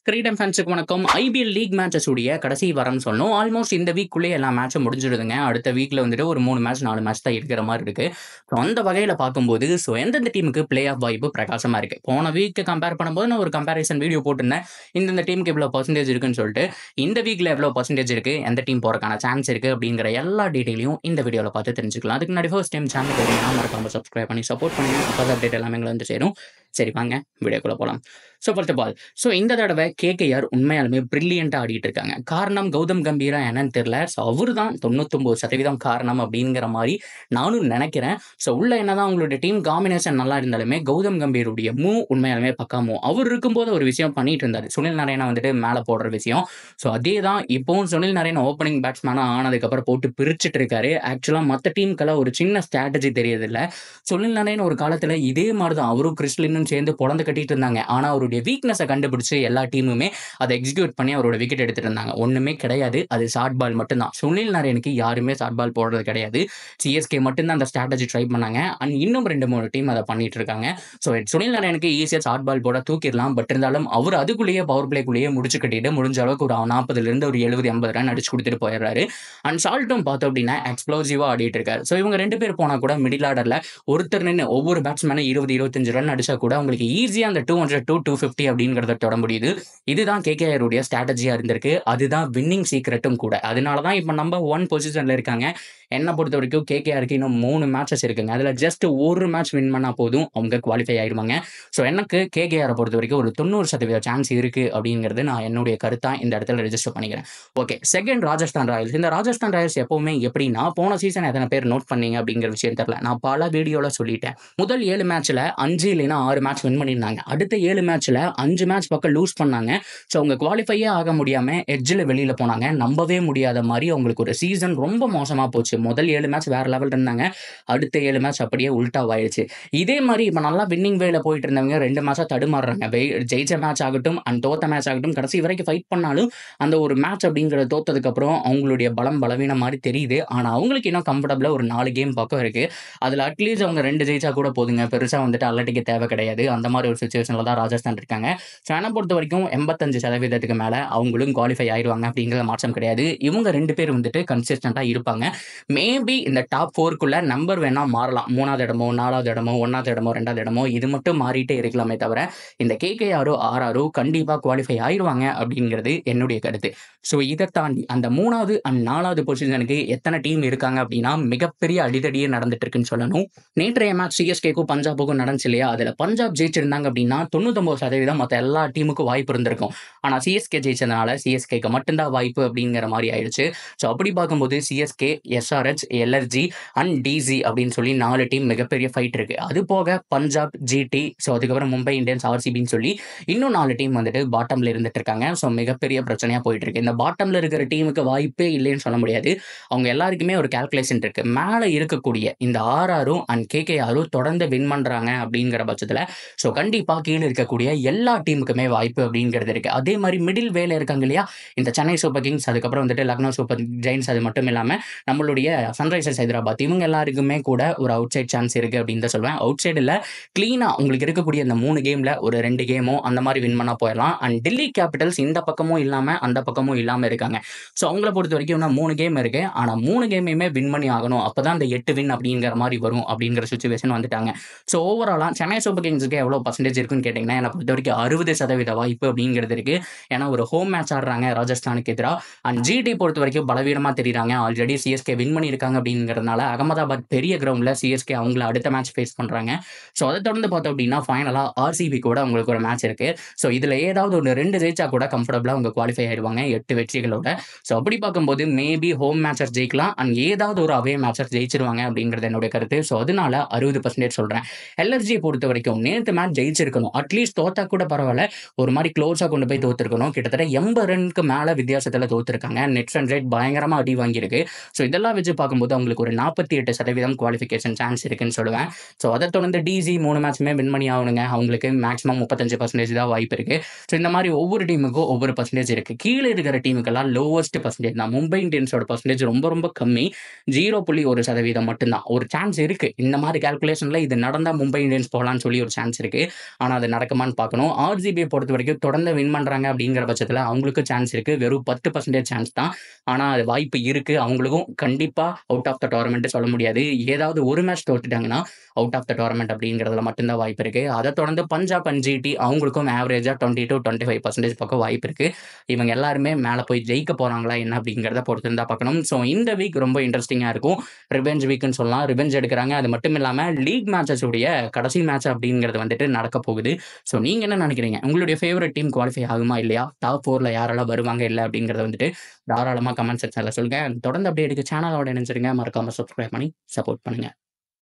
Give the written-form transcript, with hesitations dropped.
கிரீடம் ஃபேன்ஸுக்கு வணக்கம். ஐபிஎல் லீக் மேட்சஸ் உடைய கடைசி வாரம்னு சொல்லணும். ஆல்மோஸ்ட் இந்த வீக்குள்ளே எல்லா மேட்சும் முடிஞ்சிடுதுங்க. அடுத்த வீக்ல வந்துட்டு ஒரு 3 மேட்ச் 4 மேட்ச் தான் இருக்கிற மாதிரி இருக்கு. ஸோ அந்த வகையில் பார்க்கும்போது எந்தெந்த டீமுக்கு பிளே ஆஃப் வாய்ப்பு பிரகாசமாக இருக்கு. போன வீக் கம்பேர் பண்ணும்போது நான் ஒரு கம்பேரிசன் வீடியோ போட்டிருந்தேன். இந்த டீமுக்கு எவ்வளோ பர்சன்டேஜ் இருக்குன்னு சொல்லிட்டு, இந்த வீக்ல எவ்வளோ பர்சன்டேஜ் இருக்கு, எந்த டீம் போறதுக்கான சான்ஸ் இருக்கு அப்படிங்கிற எல்லா டீடைலையும் இந்த வீடியோவில் பார்த்து தெரிஞ்சுக்கலாம். அதுக்கு முன்னாடி ஃபர்ஸ்ட் டைம் சேனல் தெரியுமா மறக்காம சப்ஸ்கிரைப் பண்ணி சப்போர்ட் பண்ணுங்க. அப்போ அப்டேட் எல்லாமே வந்து சேரும். சரி வாங்க வீடியோக்குள்ள போகலாம். ஃபர்ஸ்ட் ஆஃப் ஆல் இந்த தடவை கேகேஆர் உண்மையாலுமே பிரில்லியண்டா ஆடிட்டு இருக்காங்க. காரணம் கௌதம் கம்பீரா என்னன்னு தெரியல. அவரு தான் 99% காரணம் அப்படிங்கிற மாதிரி நானும் நினைக்கிறேன். உள்ள என்னதான் உங்களுடைய டீம் காம்பினேஷன் நல்லா இருந்தாலுமே கௌதம் கம்பீருடைய மூவ் உண்மையாலுமே பக்கா மூவ். அவர் இருக்கும்போது ஒரு விஷயம் பண்ணிட்டு இருந்தாரு, சுனில் நரேனா வந்துட்டு மேலே போடுற விஷயம். அதே தான் இப்போவும் சுனில் நரேன் ஓப்பனிங் பேட்ஸ்மேனா ஆனதுக்கு அப்புறம் போட்டு பிரிச்சுட்டு இருக்காரு. ஆக்சுவலா மற்ற டீமுக்கெல்லாம் ஒரு சின்ன ஸ்ட்ராட்டஜி தெரியுது இல்ல. சுனில் நரேன் ஒரு காலத்துல இதே மாதிரி தான் அவரும் கிறிஸ்லினும் சேர்ந்து பொழந்து கட்டிட்டு இருந்தாங்க. ஆனா அவருடைய வீக்னஸை கண்டுபிடிச்சு எல்லா டீமுமே அதை எக்ஸிக்யூட் பண்ணி அவரோட விக்கெட் எடுத்துட்டு இருந்தாங்க. ஒண்ணுமே கிடையாது, அது ஷார்ட் பால் மட்டும்தான். சுனில் நரேனுக்கு யாருமே ஷார்ட் பால் போடுறது கிடையாது. சிஎஸ்கே மட்டும்தான் அந்த ஸ்ட்ராட்டஜி ட்ரை பண்ணாங்க. அண்ட் இன்னும் 2-3 டீம் அதை பண்ணிட்டு இருக்காங்க. சுனில் நரேனுக்கு ஈஸியா ஷார்ட் பால் போட தூக்கிடலாம். பட் இருந்தாலும் அவர் அதுக்குள்ளேயே பவர் பிளேக்குள்ளேயே முடிச்சு கட்டிட்டு முடிஞ்ச அளவுக்கு ஒரு 40 இருந்து ஒரு 70-80 ரன் அடிச்சு கொடுத்துட்டு போயிடுறாரு. அண்ட் சால்ட்டும் பார்த்தோம் அப்படின்னா எக்ஸ்ப்ளோசிவா ஆடிட்டு இருக்காரு. இவங்க 2 பேர் போனா கூட மிடில் ஆர்டர்ல ஒருத்தர் நின்று ஒவ்வொரு பேட்ஸ்மேனும் 20-25 ரன் அடிச்சா கூட உங்களுக்கு ஈஸியா அந்த 200-250 அப்படிங்கிறத தொட முடியுது. இதுதான் கேகேஆர் உடைய ஸ்ட்ராட்டஜியா இருந்திருக்கு. அதுதான் வின்னிங் சீக்ரெட்டும் கூட. அதனாலதான் இப்ப நம்பர் 1 பொசிஷன்ல இருக்காங்க. என்ன பொறுத்த வரைக்கும் கேகேஆருக்கு இன்னும் 3 மேட்சஸ் இருக்குங்க. அதுல ஜஸ்ட் ஒரு மேட்ச் வின் பண்ணா போதும் அவங்க குவாலிஃபை ஆயிருவாங்க. எனக்கு கேகேஆரை பொறுத்த வரைக்கும் ஒரு 90% சான்ஸ் இருக்கு அப்படிங்கிறது நான் என்னுடைய கருத்தா இந்த இடத்துல ரெஜிஸ்டர் பண்ணிக்கிறேன். Okay, second Rajasthan Royals. இந்த ராஜஸ்தான் ராயல்ஸ் எப்பவுமே எப்படின்னா, போன சீசன் எத்தனை பேர் நோட் பண்ணீங்க அப்படிங்கிற விஷயம் தெரியல. நான் பல வீடியோல சொல்லிட்டேன். முதல் 7 மேட்ச்ல 5 இல்லைன்னா 6 மேட்ச் வின் பண்ணியிருந்தாங்க. அடுத்த 7 மேட்ச்ல 5 மேட்ச் பக்கம் லூஸ் பண்ணாங்க. அவங்க குவாலிஃபையே ஆக முடியாம எட்ஜில் வெளியில போனாங்க. நம்பவே முடியாத மாதிரி அவங்களுக்கு ஒரு சீசன் ரொம்ப மோசமா போச்சு. முதல் 7 மேட்ச் வேற லெவல் இருந்தாங்க. அடுத்த 7 மேட்ச் அப்படியே உல்டாவாயிடுச்சு. இதே மாதிரி இப்ப நல்லா வின்னிங் வேல போயிட்டு இருந்தவங்க 2 மேட்சா தடுமாறுறாங்க. ஜெயிச்ச மேட்ச் ஆகட்டும் அண்ட் தோத்த மேட்ச் ஆகட்டும், கடைசி வரைக்கும் ஃபைட் பண்ணாலும் அந்த ஒரு மேட்ச் அப்படிங்கிறத தோத்ததுக்கு அப்புறம் அவங்களுடைய பலவீனம் மாதிரி தெரியுது. ஆனா அவங்களுக்கு இன்னும் கம்ஃபர்டபிளா ஒரு 4 கேம் பக்கம் இருக்கு. அதுல அட்லீஸ்ட் அவங்க 2 ஜெயிச்சா கூட போதுங்க. பெருசா வந்துட்டு அலட்டிக்க தேவை கிடையாது. அந்த மாதிரி ஒரு சிச்சுவேஷன்ல தான் ராஜஸ்தான் இருக்காங்க. என்னை பொறுத்த வரைக்கும் 85% மேல அவங்களும் குவாலிஃபை ஆயிடுவாங்க அப்படிங்கிற மாற்றம் கிடையாது. இவங்க 2 பேர் வந்துட்டு கன்சிஸ்டன்டா இருப்பாங்க. மேபி இந்த டாப் 4க்குள்ள நம்பர் வேணா மாறலாம். 3வது இடமோ 4வது இடமோ 1வது இடமோ 2வது இடமோ இது மட்டும் மாறிட்டே இருக்கலாமே தவிர இந்த கேகேஆரோ ஆர்ஆரோ கண்டிப்பா குவாலிஃபை ஆயிடுவாங்க அப்படிங்கிறது என்னுடைய கருத்து. இதை தாண்டி அந்த 3வது அண்ட் 4வது பொசிஷனுக்கு எத்தனை டீம் இருக்காங்க அப்படின்னா மிகப்பெரிய அடிதடியே நடந்துட்டு இருக்குன்னு சொல்லணும். நேற்றைய மேட்ச் சிஎஸ்கேக்கும் பஞ்சாபுக்கும் நடந்துச்சு இல்லையா, அதுல பஞ்சாப் ஜெயிச்சிருந்தாங்க அப்படின்னா 99% மற்ற எல்லா டீமுக்கும் வாய்ப்பு இருந்திருக்கும். ஆனா சிஎஸ்கே ஜெயிச்சதுனால சிஎஸ்கேக்கு மட்டும்தான் வாய்ப்பு அப்படிங்கிற மாதிரி ஆயிடுச்சு. அப்படி பார்க்கும்போது சிஎஸ்கே, எஸ்ஆர்ஹெச், எல்எர்ஜி அண்ட் டிசி அப்படின்னு சொல்லி 4 டீம் மிகப்பெரிய ஃபைட் இருக்கு. அது போக பஞ்சாப், ஜிடி, அதுக்கப்புறம் மும்பை இந்தியன்ஸ், ஆர்சிபின்னு சொல்லி இன்னும் 4 டீம் வந்துட்டு பாட்டம்ல இருந்துட்டு இருக்காங்க. மிகப்பெரிய பிரச்சனையா போயிட்டு இருக்கு. இந்த பாட்டம்ல இருக்கிற டீமுக்கு வாய்ப்பே இல்லைன்னு சொல்ல முடியாது. அவங்க எல்லாருக்குமே ஒரு கால்குலேஷன் இருக்கு. மேல இருக்கக்கூடிய இந்த ஆர்ஆரும் அண்ட் கேகேஆரும் தொடர்ந்து வின் பண்றாங்க அப்படிங்கிற பட்சத்துல கண்டிப்பா கீழே இருக்கக்கூடிய எல்லா டீமுக்குமே வாய்ப்பு அப்படிங்கிறது இருக்கு. அதே மாதிரி மிடில் வேல இருக்காங்க இல்லையா, இந்த சென்னை சூப்பர் கிங்ஸ், அதுக்கப்புறம் வந்துட்டு லக்னோ சூப்பர் ஜெயின்ஸ், அது மட்டும் இல்லாம நம்மளுடைய சன்ரைசர்ஸ் ஹைதராபாத், இவங்க எல்லாருக்குமே கூட ஒரு அவுட் சைட் சான்ஸ் இருக்கு அப்படின்னு தான் சொல்லுவேன். அவுட் சைடில் கிளீனா உங்களுக்கு இருக்கக்கூடிய இந்த 3 கேம்ல ஒரு 2 கேமோ அந்த மாதிரி வின் பண்ணா போயிடலாம். அண்ட் டெல்லி கேபிட்டல்ஸ் இந்த பக்கமும் இல்லாம அந்த பக்கமும் இல்லாம இருக்காங்க. அவங்கள பொறுத்த வரைக்கும் இன்னும் 3 கேம் இருக்கு. ஆனா 3 கேமையுமே வின் பண்ணி ஆகணும். அப்பதான் அந்த 8 வின் அப்படிங்கிற மாதிரி வரும் அப்படிங்கிற சுச்சுவேஷன் வந்துட்டாங்க. ஓவராலா சென்னை சூப்பர் கிங்ஸுக்கு எவ்வளவு பர்சன்டேஜ் இருக்குன்னு கேட்டீங்கன்னா என்னை பொறுத்த வரைக்கும் 60% வாய்ப்பு அப்படிங்கிறது இருக்கு. ஏன்னா ஒரு ஹோம் மேட்ச் ஆடுறாங்க ராஜஸ்தானுக்கு எதிராக. அண்ட் ஜிடி பொறுத்த வரைக்கும் பலவீனமா தெரியுறாங்க. ஆல்ரெடி சிஎஸ்கே வின் பண்ணியிருக்காங்க அப்படிங்கிறதுனால அகமதாபாத் பெரிய கிரவுண்ட்ல சிஎஸ்கே அவங்கள அடுத்த மேட்ச் ஃபேஸ் பண்றாங்க. அதை தொடர்ந்து பார்த்தோம் அப்படின்னா ஃபைனலா ஆர்சிபி கூட உங்களுக்கு ஒரு மேட்ச் இருக்கு. இதுல ஏதாவது ஒரு 2 ஜெயிச்சா கூட கம்ஃபர்டபுளா அவங்க குவாலிஃபை ஆயிடுவாங்க 8 வெற்றிகளோட. அப்படி பார்க்கும்போது மேபி ஹோம் மேட்சஸ் ஜெயிக்கலாம் அண்ட் ஏதாவது ஒரு அவே மேட்சஸ் ஜெயிச்சிருவாங்க அப்படிங்கிறது என்னுடைய கருத்து. அதனால 60% சொல்றேன். எல்எர்ஜியை பொறுத்த வரைக்கும் நேற்று மேட்ச் ஜெயிச்சிருக்கணும். அட்லீஸ்ட் தோத்தா கூட பரவாயில்ல, ஒரு மாதிரி க்ளோஸா கொண்டு போய் தோத்துருக்கணும். கிட்டத்தட்ட 80 ரனுக்கு மேல வித்தியாசத்துல தோத்துருக்காங்க. நெட் ரன் ரேட் பயங்கரமா அடி வாங்கியிருக்கு. இதெல்லாம் வச்சு பர்சன்டேஜ் பார்க்கும்போது அவங்களுக்கு ஒரு 48% குவாலிஃபிகேஷன் சான்ஸ் இருக்குன்னு சொல்லுவேன். ஸோ அதை தொடர்ந்து டிசி 3 மேட்சுமே வின் பண்ணி ஆகணுங்க. அவங்களுக்கு மேக்ஸிமம் 35% தான் வாய்ப்பு இருக்கு. ஸோ இந்த மாதிரி ஒவ்வொரு டீமுக்கும் ஒவ்வொரு பர்சன்டேஜ் இருக்கு. கீழே இருக்கிற டீமுக்கெல்லாம் லோவஸ்ட் பர்சன்டேஜ் தான். மும்பை இந்தியன்ஸோட பர்சன்டேஜ் ரொம்ப ரொம்ப கம்மி. 0.1% மட்டும்தான். ஒரு சான்ஸ் இருக்கு. இந்த மாதிரி கால்குலேஷன்ல இது நடந்தா மும்பை இந்தியன்ஸ் போகலான்னு சொல்லி ஒரு சான்ஸ் இருக்கு. ஆனா அது நடக்குமான்னு பார்க்கணும். ஆர்சிபியை பொறுத்த வரைக்கும் தொடர்ந்து வின் பண்றாங்க அப்படிங்கிற பட்சத்துல அவங்களுக்கு சான்ஸ் இருக்கு. வெறும் 10% சான்ஸ் தான். ஆனா அது வாய்ப்பு இருக்கு. அவங்களுக்கும் கண்டிப்பா அவுட் ஆஃப் த டோர்னமெண்ட் சொல்ல முடியாது. ஏதாவது ஒரு மேட்ச் தோத்துட்டாங்கன்னா அவுட் ஆஃப் த டோர்னமெண்ட் அப்படிங்கிறதுல மட்டும்தான் வாய்ப்பு இருக்கு. அதை தொடர்ந்து பஞ்சாப் அண்ட் ஜிடி அவங்களுக்கும் ஆவரேஜா 20-25% பக்கம் வாய்ப்பு இருக்கு. இவங்க எல்லாருமே மேல போய் ஜெயிக்க போறாங்களா என்ன அப்படிங்கிறத பொறுத்து இருந்தா பார்க்கணும். ஸோ இந்த வீக் ரொம்ப இன்ட்ரெஸ்டிங்கா இருக்கும். ரிவெஞ்ச் வீக்னு சொல்லலாம். ரிவெஞ்ச் எடுக்கிறாங்க. அது மட்டும் இல்லாம லீக் மேட்சஸ் உடைய கடைசி மேட்ச் அப்படிங்கிறது வந்துட்டு நடக்க போகுது. ஸோ நீங்க என்ன நினைக்கிறீங்க? உங்களுடைய ஃபேவரட் டீம் குவாலிஃபை ஆகுமா இல்லையா? டாப் 4ல யாரெல்லாம் வருவாங்க இல்ல அப்படிங்கிறத வந்துட்டு தாராளமா கமெண்ட் செக்ஷன்ல சொல்லுங்க. தொடர்ந்து அப்படியே சேனலோட இணைஞ்சிருங்க. மறக்காம சப்ஸ்கிரைப் பண்ணி சப்போர்ட் பண்ணுங்க.